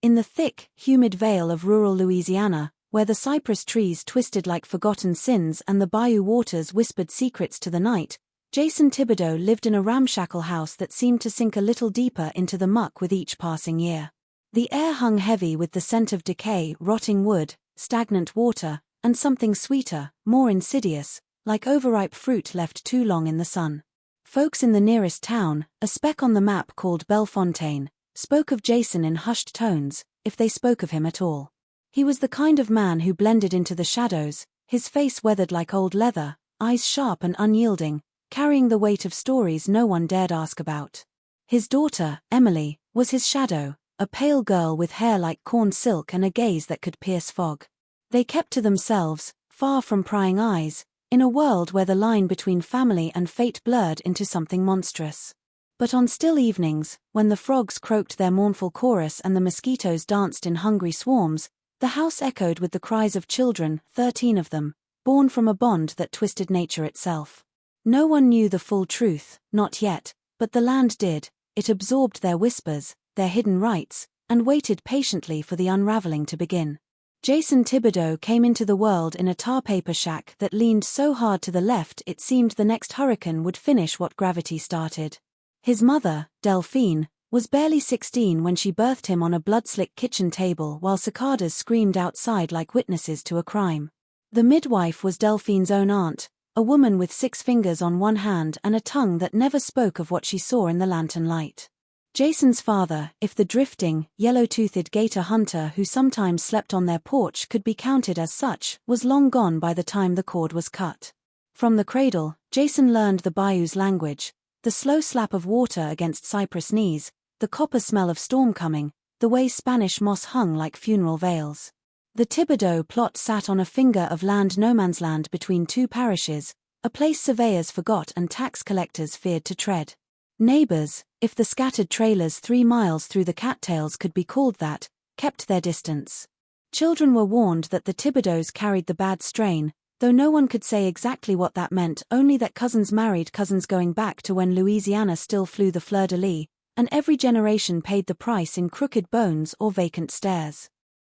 In the thick, humid vale of rural Louisiana, where the cypress trees twisted like forgotten sins and the bayou waters whispered secrets to the night, Jason Thibodeau lived in a ramshackle house that seemed to sink a little deeper into the muck with each passing year. The air hung heavy with the scent of decay, rotting wood, stagnant water, and something sweeter, more insidious, like overripe fruit left too long in the sun. Folks in the nearest town, a speck on the map called Bellefontaine, spoke of Jason in hushed tones, if they spoke of him at all. He was the kind of man who blended into the shadows, his face weathered like old leather, eyes sharp and unyielding, carrying the weight of stories no one dared ask about. His daughter, Emily, was his shadow, a pale girl with hair like corn silk and a gaze that could pierce fog. They kept to themselves, far from prying eyes, in a world where the line between family and fate blurred into something monstrous. But on still evenings, when the frogs croaked their mournful chorus and the mosquitoes danced in hungry swarms, the house echoed with the cries of children, 13 of them, born from a bond that twisted nature itself. No one knew the full truth, not yet, but the land did. It absorbed their whispers, their hidden rites, and waited patiently for the unraveling to begin. Jason Thibodeau came into the world in a tar paper shack that leaned so hard to the left it seemed the next hurricane would finish what gravity started. His mother, Delphine, was barely 16 when she birthed him on a blood-slick kitchen table while cicadas screamed outside like witnesses to a crime. The midwife was Delphine's own aunt, a woman with 6 fingers on one hand and a tongue that never spoke of what she saw in the lantern light. Jason's father, if the drifting, yellow-toothed gator hunter who sometimes slept on their porch could be counted as such, was long gone by the time the cord was cut. From the cradle, Jason learned the bayou's language, the slow slap of water against cypress knees, the copper smell of storm coming, the way Spanish moss hung like funeral veils. The Thibodeau plot sat on a finger of land no man's land between 2 parishes, a place surveyors forgot and tax collectors feared to tread. Neighbors, if the scattered trailers 3 miles through the cattails could be called that, kept their distance. Children were warned that the Thibodeaus carried the bad strain, though no one could say exactly what that meant, only that cousins married cousins going back to when Louisiana still flew the fleur-de-lis, and every generation paid the price in crooked bones or vacant stares.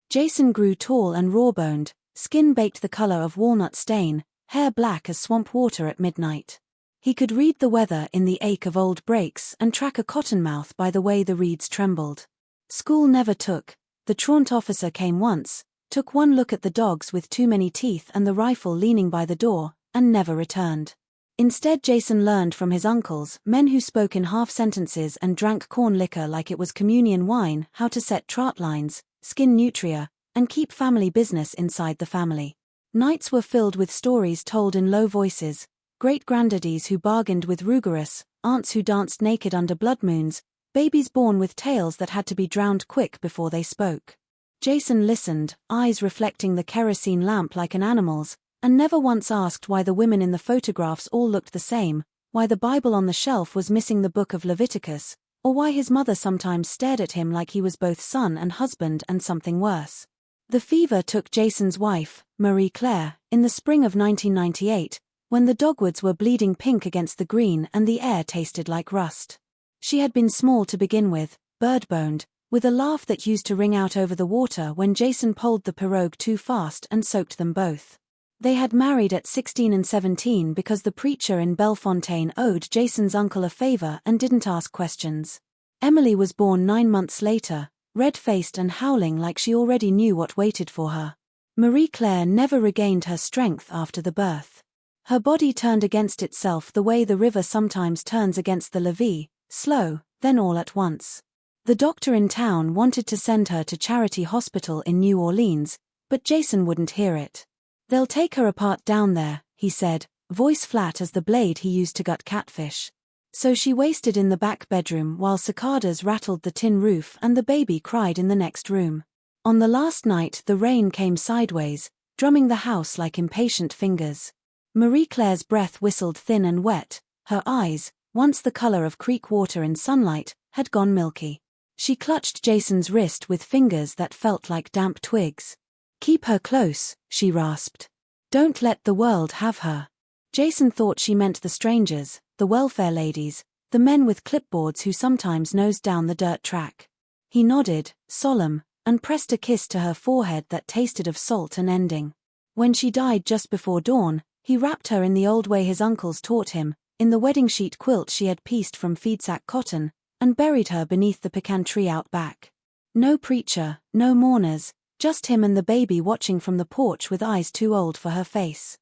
Jason grew tall and raw-boned, skin baked the color of walnut stain, hair black as swamp water at midnight. He could read the weather in the ache of old brakes and track a cottonmouth by the way the reeds trembled. School never took. The truant officer came once, took one look at the dogs with too many teeth and the rifle leaning by the door, and never returned. Instead, Jason learned from his uncles, men who spoke in half-sentences and drank corn liquor like it was communion wine, how to set trout lines, skin nutria, and keep family business inside the family. Nights were filled with stories told in low voices, great-granddaddies who bargained with Rougarous, aunts who danced naked under blood moons, babies born with tales that had to be drowned quick before they spoke. Jason listened, eyes reflecting the kerosene lamp like an animal's, and never once asked why the women in the photographs all looked the same, why the Bible on the shelf was missing the book of Leviticus, or why his mother sometimes stared at him like he was both son and husband and something worse. The fever took Jason's wife, Marie Claire, in the spring of 1998, when the dogwoods were bleeding pink against the green and the air tasted like rust. She had been small to begin with, bird-boned, with a laugh that used to ring out over the water when Jason poled the pirogue too fast and soaked them both. They had married at 16 and 17 because the preacher in Bellefontaine owed Jason's uncle a favor and didn't ask questions. Emily was born 9 months later, red-faced and howling like she already knew what waited for her. Marie Claire never regained her strength after the birth. Her body turned against itself the way the river sometimes turns against the levee, slow, then all at once. The doctor in town wanted to send her to Charity Hospital in New Orleans, but Jason wouldn't hear it. "They'll take her apart down there," he said, voice flat as the blade he used to gut catfish. So she wasted in the back bedroom while cicadas rattled the tin roof and the baby cried in the next room. On the last night the rain came sideways, drumming the house like impatient fingers. Marie Claire's breath whistled thin and wet, her eyes, once the color of creek water in sunlight, had gone milky. She clutched Jason's wrist with fingers that felt like damp twigs. "Keep her close," she rasped. "Don't let the world have her." Jason thought she meant the strangers, the welfare ladies, the men with clipboards who sometimes nosed down the dirt track. He nodded, solemn, and pressed a kiss to her forehead that tasted of salt and ending. When she died just before dawn, he wrapped her in the old way his uncles taught him, in the wedding sheet quilt she had pieced from feedsack cotton, and buried her beneath the pecan tree out back. No preacher, no mourners, just him and the baby watching from the porch with eyes too old for her face.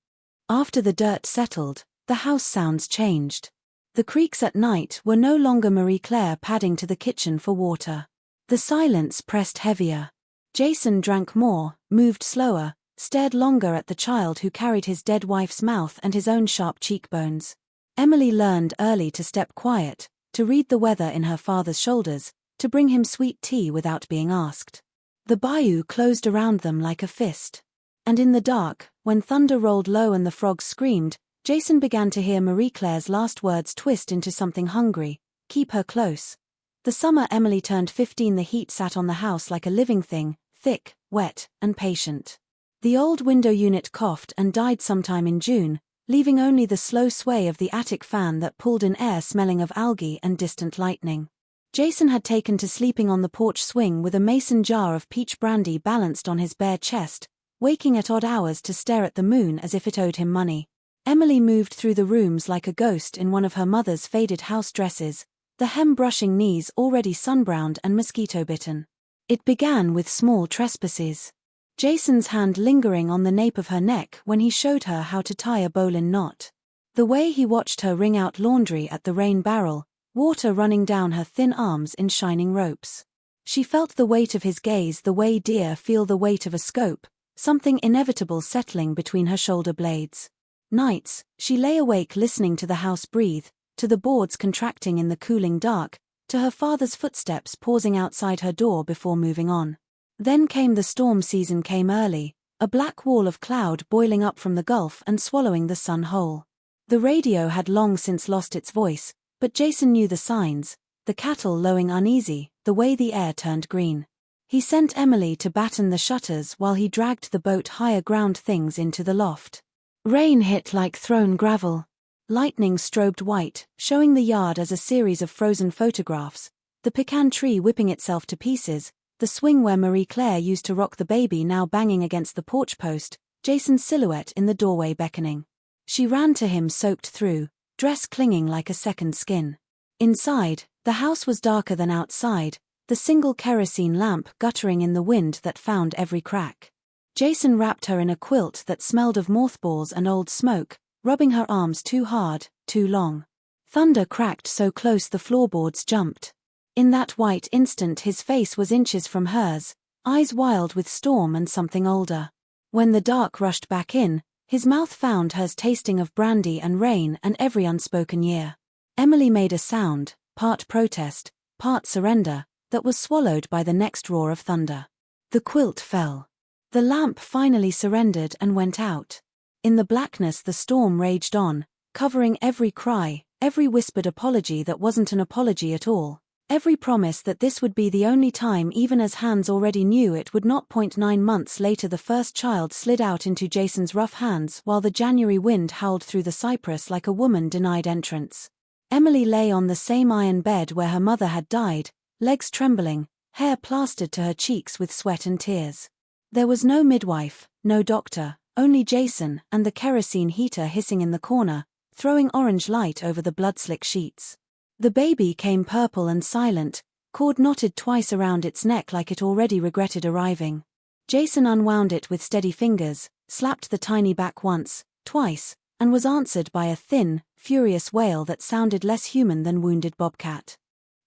After the dirt settled, the house sounds changed. The creaks at night were no longer Marie Claire padding to the kitchen for water. The silence pressed heavier. Jason drank more, moved slower, stared longer at the child who carried his dead wife's mouth and his own sharp cheekbones. Emily learned early to step quiet, to read the weather in her father's shoulders, to bring him sweet tea without being asked. The bayou closed around them like a fist. And in the dark, when thunder rolled low and the frogs screamed, Jason began to hear Marie Claire's last words twist into something hungry: keep her close. The summer Emily turned 15, the heat sat on the house like a living thing, thick, wet, and patient. The old window unit coughed and died sometime in June, leaving only the slow sway of the attic fan that pulled in air smelling of algae and distant lightning. Jason had taken to sleeping on the porch swing with a mason jar of peach brandy balanced on his bare chest, waking at odd hours to stare at the moon as if it owed him money. Emily moved through the rooms like a ghost in one of her mother's faded house dresses, the hem brushing knees already sunbrowned and mosquito-bitten. It began with small trespasses. Jason's hand lingering on the nape of her neck when he showed her how to tie a bowline knot. The way he watched her wring out laundry at the rain barrel, water running down her thin arms in shining ropes. She felt the weight of his gaze the way deer feel the weight of a scope, something inevitable settling between her shoulder blades. Nights, she lay awake listening to the house breathe, to the boards contracting in the cooling dark, to her father's footsteps pausing outside her door before moving on. Then came the storm season, came early, a black wall of cloud boiling up from the gulf and swallowing the sun whole. The radio had long since lost its voice, but Jason knew the signs, the cattle lowing uneasy, the way the air turned green. He sent Emily to batten the shutters while he dragged the boat higher ground things into the loft. Rain hit like thrown gravel. Lightning strobed white, showing the yard as a series of frozen photographs, the pecan tree whipping itself to pieces, the swing where Marie Claire used to rock the baby now banging against the porch post, Jason's silhouette in the doorway beckoning. She ran to him soaked through, dress clinging like a second skin. Inside, the house was darker than outside, the single kerosene lamp guttering in the wind that found every crack. Jason wrapped her in a quilt that smelled of mothballs and old smoke, rubbing her arms too hard, too long. Thunder cracked so close the floorboards jumped. In that white instant his face was inches from hers, eyes wild with storm and something older. When the dark rushed back in, his mouth found hers tasting of brandy and rain and every unspoken year. Emily made a sound, part protest, part surrender, that was swallowed by the next roar of thunder. The quilt fell. The lamp finally surrendered and went out. In the blackness the storm raged on, covering every cry, every whispered apology that wasn't an apology at all, every promise that this would be the only time, even as Hans already knew it would not. 9 months later the first child slid out into Jason's rough hands while the January wind howled through the cypress like a woman denied entrance. Emily lay on the same iron bed where her mother had died, legs trembling, hair plastered to her cheeks with sweat and tears. There was no midwife, no doctor, only Jason and the kerosene heater hissing in the corner, throwing orange light over the blood-slick sheets. The baby came purple and silent, cord knotted twice around its neck like it already regretted arriving. Jason unwound it with steady fingers, slapped the tiny back once, twice, and was answered by a thin, furious wail that sounded less human than wounded bobcat.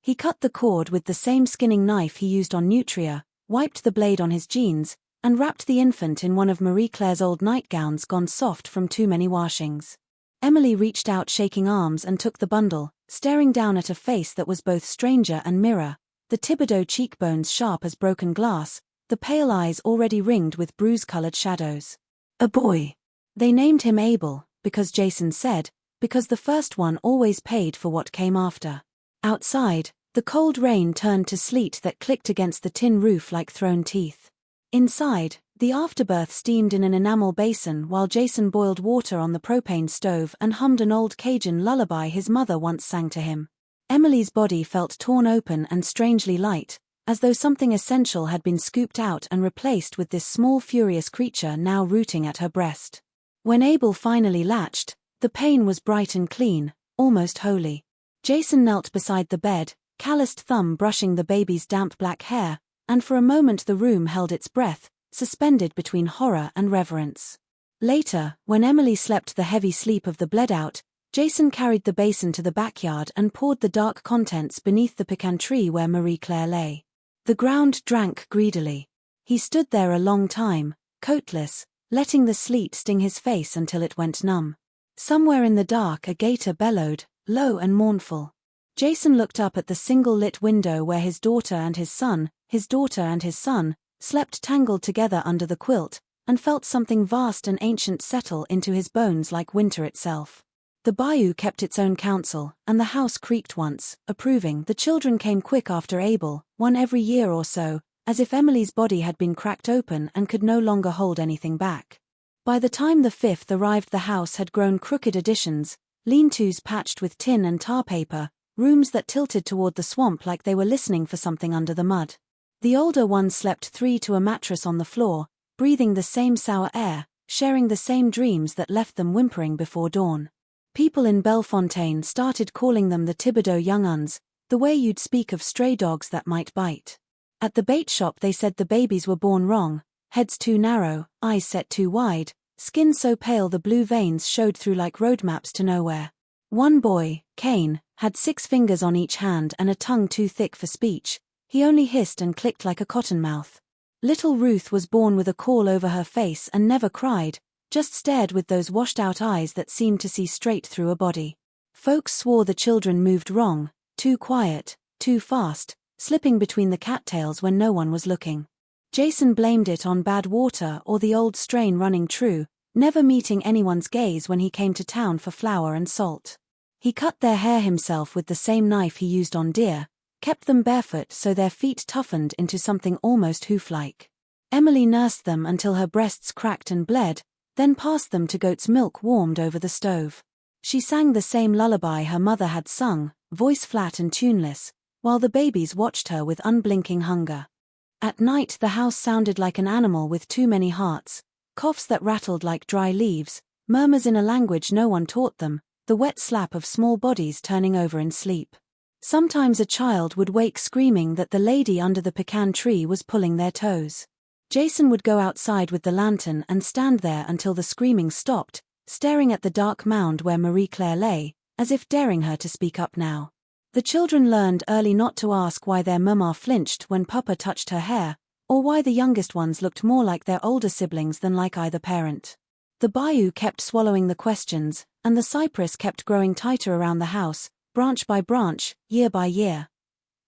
He cut the cord with the same skinning knife he used on Nutria, wiped the blade on his jeans, and wrapped the infant in one of Marie Claire's old nightgowns gone soft from too many washings. Emily reached out shaking arms and took the bundle, staring down at a face that was both stranger and mirror, the Thibodeau cheekbones sharp as broken glass, the pale eyes already ringed with bruise-colored shadows. A boy. They named him Abel, because Jason said, because the first one always paid for what came after. Outside, the cold rain turned to sleet that clicked against the tin roof like thrown teeth. Inside, the afterbirth steamed in an enamel basin while Jason boiled water on the propane stove and hummed an old Cajun lullaby his mother once sang to him. Emily's body felt torn open and strangely light, as though something essential had been scooped out and replaced with this small furious creature now rooting at her breast. When Abel finally latched, the pain was bright and clean, almost holy. Jason knelt beside the bed, calloused thumb brushing the baby's damp black hair, and for a moment the room held its breath, suspended between horror and reverence. Later, when Emily slept the heavy sleep of the bled out, Jason carried the basin to the backyard and poured the dark contents beneath the pecan tree where Marie-Claire lay. The ground drank greedily. He stood there a long time, coatless, letting the sleet sting his face until it went numb. Somewhere in the dark a gator bellowed, low and mournful. Jason looked up at the single-lit window where his daughter and his son, slept tangled together under the quilt, and felt something vast and ancient settle into his bones like winter itself. The bayou kept its own counsel, and the house creaked once, approving. The children came quick after Abel, one every year or so, as if Emily's body had been cracked open and could no longer hold anything back. By the time the fifth arrived, the house had grown crooked additions, lean-tos patched with tin and tar paper, rooms that tilted toward the swamp like they were listening for something under the mud. The older ones slept three to a mattress on the floor, breathing the same sour air, sharing the same dreams that left them whimpering before dawn. People in Bellefontaine started calling them the Thibodeau young-uns, the way you'd speak of stray dogs that might bite. At the bait shop they said the babies were born wrong, heads too narrow, eyes set too wide, skin so pale the blue veins showed through like road maps to nowhere. One boy, Cain, had 6 fingers on each hand and a tongue too thick for speech. He only hissed and clicked like a cottonmouth. Little Ruth was born with a caul over her face and never cried, just stared with those washed-out eyes that seemed to see straight through a body. Folks swore the children moved wrong, too quiet, too fast, slipping between the cattails when no one was looking. Jason blamed it on bad water or the old strain running true, never meeting anyone's gaze when he came to town for flour and salt. He cut their hair himself with the same knife he used on deer, kept them barefoot so their feet toughened into something almost hoof-like. Emily nursed them until her breasts cracked and bled, then passed them to goat's milk warmed over the stove. She sang the same lullaby her mother had sung, voice flat and tuneless, while the babies watched her with unblinking hunger. At night the house sounded like an animal with too many hearts, coughs that rattled like dry leaves, murmurs in a language no one taught them, the wet slap of small bodies turning over in sleep. Sometimes a child would wake screaming that the lady under the pecan tree was pulling their toes. Jason would go outside with the lantern and stand there until the screaming stopped, staring at the dark mound where Marie-Claire lay, as if daring her to speak up now. The children learned early not to ask why their mama flinched when Papa touched her hair, or why the youngest ones looked more like their older siblings than like either parent. The bayou kept swallowing the questions, and the cypress kept growing tighter around the house, branch by branch, year by year.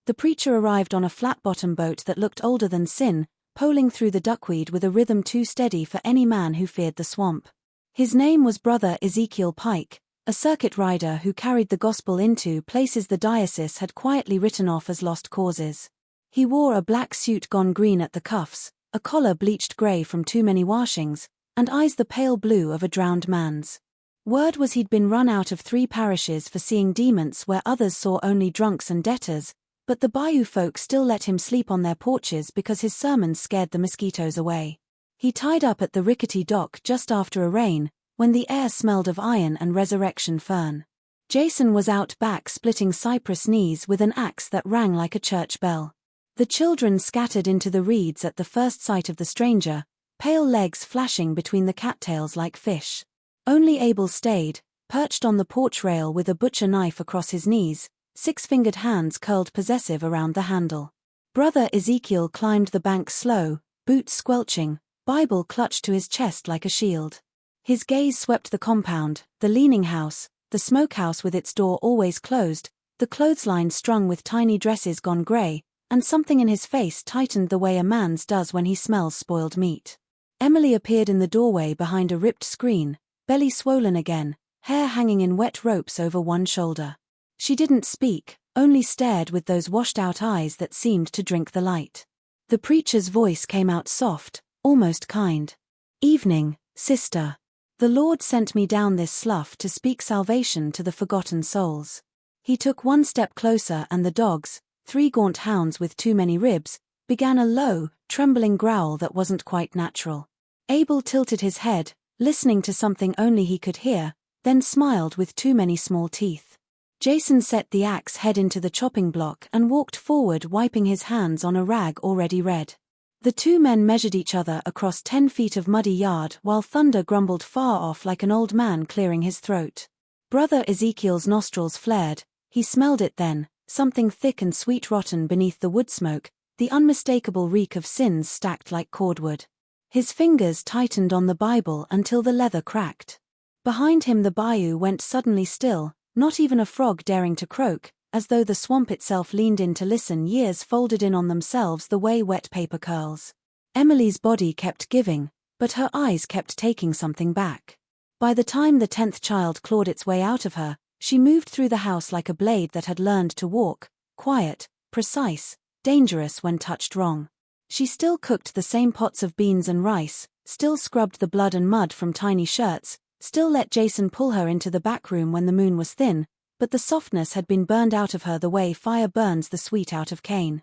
The preacher arrived on a flat-bottom boat that looked older than sin, poling through the duckweed with a rhythm too steady for any man who feared the swamp. His name was Brother Ezekiel Pike, a circuit rider who carried the gospel into places the diocese had quietly written off as lost causes. He wore a black suit gone green at the cuffs, a collar bleached grey from too many washings, and eyes the pale blue of a drowned man's. Word was he'd been run out of 3 parishes for seeing demons where others saw only drunks and debtors, but the bayou folk still let him sleep on their porches because his sermons scared the mosquitoes away. He tied up at the rickety dock just after a rain, when the air smelled of iron and resurrection fern. Jason was out back splitting cypress knees with an axe that rang like a church bell. The children scattered into the reeds at the first sight of the stranger, pale legs flashing between the cattails like fish. Only Abel stayed, perched on the porch rail with a butcher knife across his knees, 6-fingered hands curled possessive around the handle. Brother Ezekiel climbed the bank slow, boots squelching, Bible clutched to his chest like a shield. His gaze swept the compound, the leaning house, the smokehouse with its door always closed, the clothesline strung with tiny dresses gone grey, and something in his face tightened the way a man's does when he smells spoiled meat. Emily appeared in the doorway behind a ripped screen, belly swollen again, hair hanging in wet ropes over one shoulder. She didn't speak, only stared with those washed-out eyes that seemed to drink the light. The preacher's voice came out soft, almost kind. "Evening, sister. The Lord sent me down this slough to speak salvation to the forgotten souls." He took one step closer and the dogs, 3 gaunt hounds with too many ribs, began a low, trembling growl that wasn't quite natural. Abel tilted his head, listening to something only he could hear, then smiled with too many small teeth. Jason set the axe head into the chopping block and walked forward, wiping his hands on a rag already red. The 2 men measured each other across 10 feet of muddy yard while thunder grumbled far off like an old man clearing his throat. Brother Ezekiel's nostrils flared. He smelled it then, something thick and sweet rotten beneath the wood smoke, the unmistakable reek of sins stacked like cordwood. His fingers tightened on the Bible until the leather cracked. Behind him the bayou went suddenly still, not even a frog daring to croak, as though the swamp itself leaned in to listen, years folded in on themselves the way wet paper curls. Emily's body kept giving, but her eyes kept taking something back. By the time the 10th child clawed its way out of her, she moved through the house like a blade that had learned to walk, quiet, precise, dangerous when touched wrong. She still cooked the same pots of beans and rice, still scrubbed the blood and mud from tiny shirts, still let Jason pull her into the back room when the moon was thin, but the softness had been burned out of her the way fire burns the sweet out of cane.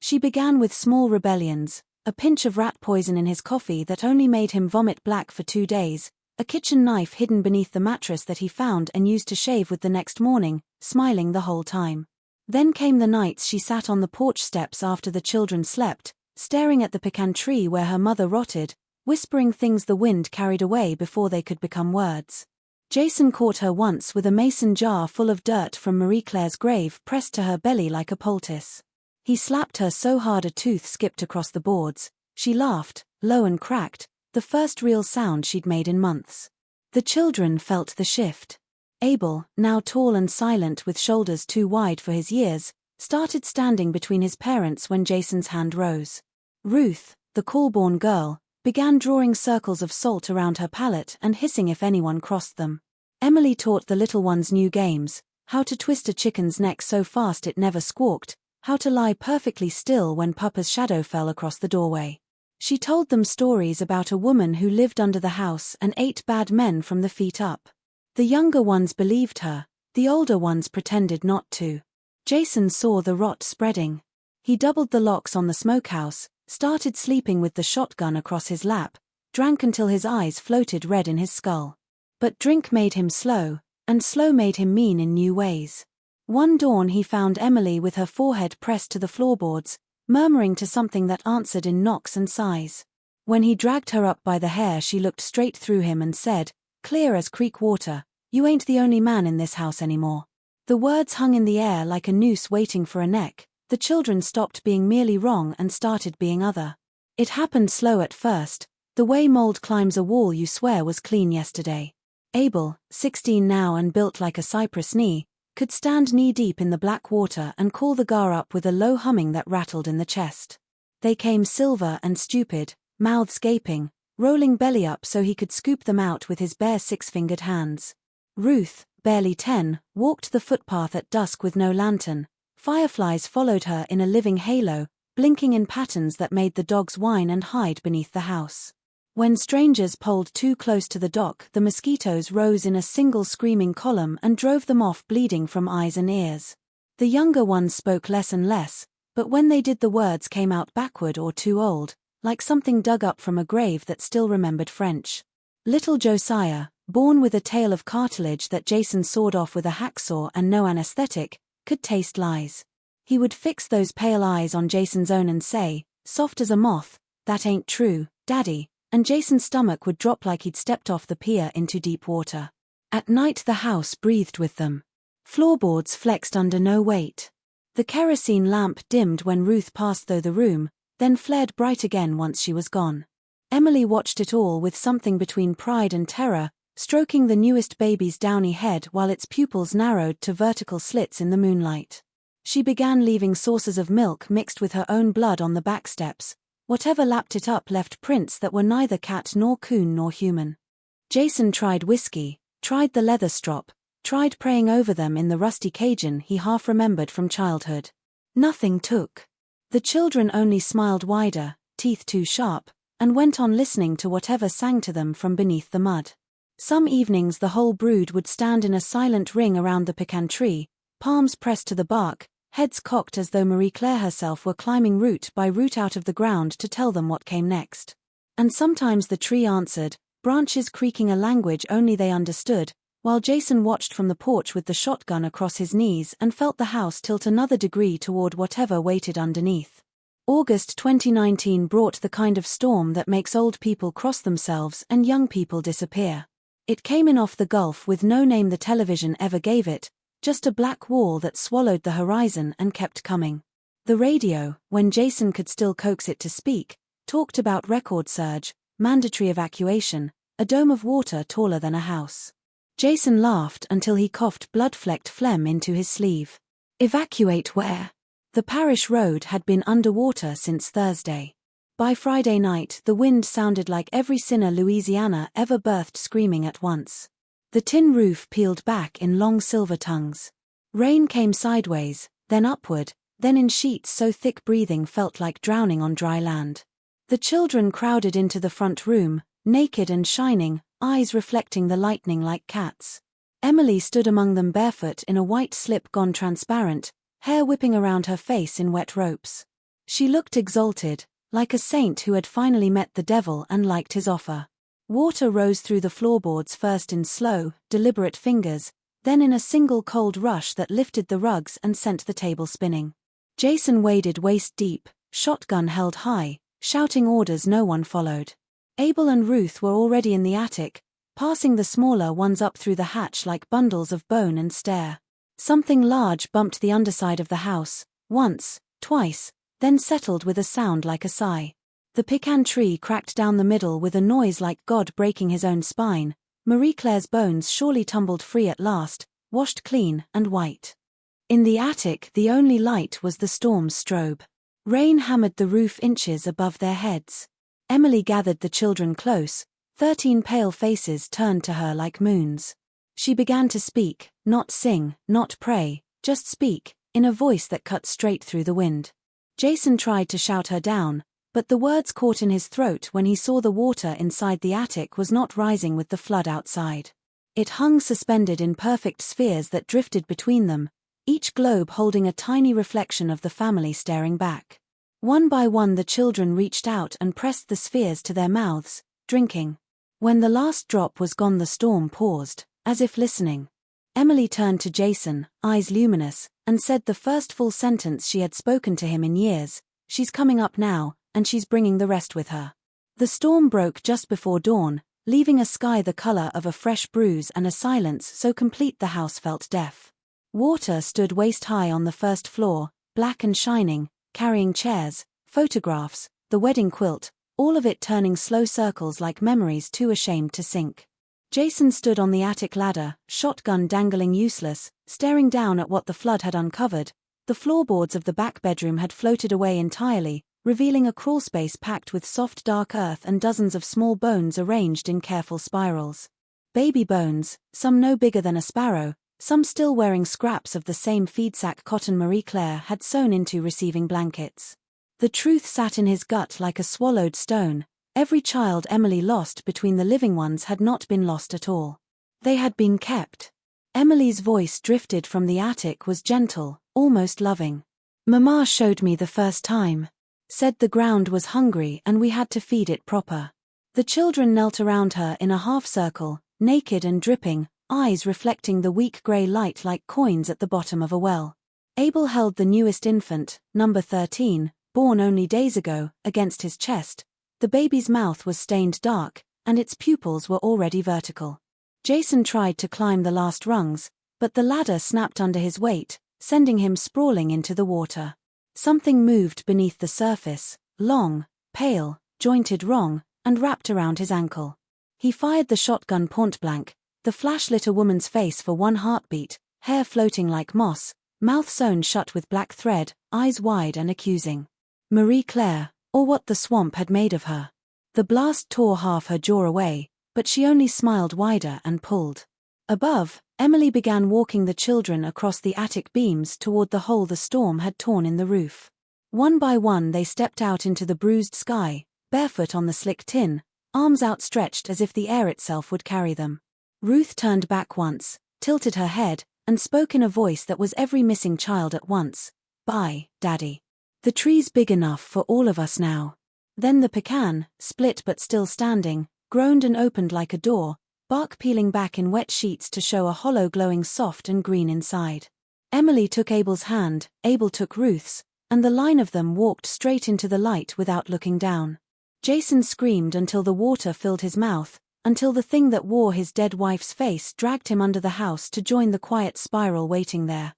She began with small rebellions, a pinch of rat poison in his coffee that only made him vomit black for 2 days, a kitchen knife hidden beneath the mattress that he found and used to shave with the next morning, smiling the whole time. Then came the nights she sat on the porch steps after the children slept, staring at the pecan tree where her mother rotted, whispering things the wind carried away before they could become words. Jason caught her once with a mason jar full of dirt from Marie Claire's grave pressed to her belly like a poultice. He slapped her so hard a tooth skipped across the boards. She laughed, low and cracked, the first real sound she'd made in months. The children felt the shift. Abel, now tall and silent with shoulders too wide for his years, started standing between his parents when Jason's hand rose. Ruth, the Colborne girl, began drawing circles of salt around her palate and hissing if anyone crossed them. Emily taught the little ones new games, how to twist a chicken's neck so fast it never squawked, how to lie perfectly still when Papa's shadow fell across the doorway. She told them stories about a woman who lived under the house and ate bad men from the feet up. The younger ones believed her, the older ones pretended not to. Jason saw the rot spreading. He doubled the locks on the smokehouse, started sleeping with the shotgun across his lap, drank until his eyes floated red in his skull. But drink made him slow, and slow made him mean in new ways. One dawn he found Emily with her forehead pressed to the floorboards, murmuring to something that answered in knocks and sighs. When he dragged her up by the hair she looked straight through him and said, clear as creek water, "You ain't the only man in this house anymore." The words hung in the air like a noose waiting for a neck. The children stopped being merely wrong and started being other. It happened slow at first, the way mold climbs a wall you swear was clean yesterday. Abel, 16 now and built like a cypress knee, could stand knee-deep in the black water and call the gar up with a low humming that rattled in the chest. They came silver and stupid, mouths gaping, rolling belly up so he could scoop them out with his bare 6-fingered hands. Ruth, barely 10, walked the footpath at dusk with no lantern. Fireflies followed her in a living halo, blinking in patterns that made the dogs whine and hide beneath the house. When strangers poled too close to the dock, the mosquitoes rose in a single screaming column and drove them off bleeding from eyes and ears. The younger ones spoke less and less, but when they did the words came out backward or too old, like something dug up from a grave that still remembered French. Little Josiah, born with a tail of cartilage that Jason sawed off with a hacksaw and no anesthetic, could taste lies. He would fix those pale eyes on Jason's own and say, soft as a moth, "That ain't true, Daddy," and Jason's stomach would drop like he'd stepped off the pier into deep water. At night the house breathed with them. Floorboards flexed under no weight. The kerosene lamp dimmed when Ruth passed through the room, then flared bright again once she was gone. Emily watched it all with something between pride and terror, stroking the newest baby's downy head while its pupils narrowed to vertical slits in the moonlight. She began leaving saucers of milk mixed with her own blood on the back steps. Whatever lapped it up left prints that were neither cat nor coon nor human. Jason tried whiskey, tried the leather strop, tried praying over them in the rusty Cajun he half remembered from childhood. Nothing took. The children only smiled wider, teeth too sharp, and went on listening to whatever sang to them from beneath the mud. Some evenings the whole brood would stand in a silent ring around the pecan tree, palms pressed to the bark, heads cocked as though Marie Claire herself were climbing root by root out of the ground to tell them what came next. And sometimes the tree answered, branches creaking a language only they understood, while Jason watched from the porch with the shotgun across his knees and felt the house tilt another degree toward whatever waited underneath. August 2019 brought the kind of storm that makes old people cross themselves and young people disappear. It came in off the Gulf with no name the television ever gave it, just a black wall that swallowed the horizon and kept coming. The radio, when Jason could still coax it to speak, talked about record surge, mandatory evacuation, a dome of water taller than a house. Jason laughed until he coughed blood-flecked phlegm into his sleeve. Evacuate where? The parish road had been underwater since Thursday. By Friday night, the wind sounded like every sinner Louisiana ever birthed screaming at once. The tin roof peeled back in long silver tongues. Rain came sideways, then upward, then in sheets so thick breathing felt like drowning on dry land. The children crowded into the front room, naked and shining, eyes reflecting the lightning like cats. Emily stood among them barefoot in a white slip gone transparent, hair whipping around her face in wet ropes. She looked exalted, like a saint who had finally met the devil and liked his offer. Water rose through the floorboards first in slow, deliberate fingers, then in a single cold rush that lifted the rugs and sent the table spinning. Jason waded waist deep, shotgun held high, shouting orders no one followed. Abel and Ruth were already in the attic, passing the smaller ones up through the hatch like bundles of bone and stare. Something large bumped the underside of the house, once, twice, then settled with a sound like a sigh. The pecan tree cracked down the middle with a noise like God breaking his own spine. Marie Claire's bones surely tumbled free at last, washed clean and white. In the attic the only light was the storm's strobe. Rain hammered the roof inches above their heads. Emily gathered the children close, 13 pale faces turned to her like moons. She began to speak, not sing, not pray, just speak, in a voice that cut straight through the wind. Jason tried to shout her down, but the words caught in his throat when he saw the water inside the attic was not rising with the flood outside. It hung suspended in perfect spheres that drifted between them, each globe holding a tiny reflection of the family staring back. One by one the children reached out and pressed the spheres to their mouths, drinking. When the last drop was gone the storm paused, as if listening. Emily turned to Jason, eyes luminous, and said the first full sentence she had spoken to him in years, "She's coming up now, and she's bringing the rest with her." The storm broke just before dawn, leaving a sky the color of a fresh bruise and a silence so complete the house felt deaf. Water stood waist-high on the first floor, black and shining, carrying chairs, photographs, the wedding quilt, all of it turning slow circles like memories too ashamed to sink. Jason stood on the attic ladder, shotgun dangling useless, staring down at what the flood had uncovered. The floorboards of the back bedroom had floated away entirely, revealing a crawlspace packed with soft dark earth and dozens of small bones arranged in careful spirals. Baby bones, some no bigger than a sparrow, some still wearing scraps of the same feedsack cotton Marie Claire had sewn into receiving blankets. The truth sat in his gut like a swallowed stone. Every child Emily lost between the living ones had not been lost at all. They had been kept. Emily's voice drifted from the attic was gentle, almost loving. "Mama showed me the first time. Said the ground was hungry and we had to feed it proper." The children knelt around her in a half-circle, naked and dripping, eyes reflecting the weak grey light like coins at the bottom of a well. Abel held the newest infant, number 13, born only days ago, against his chest. The baby's mouth was stained dark, and its pupils were already vertical. Jason tried to climb the last rungs, but the ladder snapped under his weight, sending him sprawling into the water. Something moved beneath the surface, long, pale, jointed wrong, and wrapped around his ankle. He fired the shotgun point blank. The flash lit a woman's face for one heartbeat, hair floating like moss, mouth sewn shut with black thread, eyes wide and accusing. Marie Claire, or what the swamp had made of her. The blast tore half her jaw away, but she only smiled wider and pulled. Above, Emily began walking the children across the attic beams toward the hole the storm had torn in the roof. One by one they stepped out into the bruised sky, barefoot on the slick tin, arms outstretched as if the air itself would carry them. Ruth turned back once, tilted her head, and spoke in a voice that was every missing child at once. Bye, Daddy. The tree's big enough for all of us now. Then the pecan, split but still standing, groaned and opened like a door, bark peeling back in wet sheets to show a hollow glowing soft and green inside. Emily took Abel's hand, Abel took Ruth's, and the line of them walked straight into the light without looking down. Jason screamed until the water filled his mouth, until the thing that wore his dead wife's face dragged him under the house to join the quiet spiral waiting there.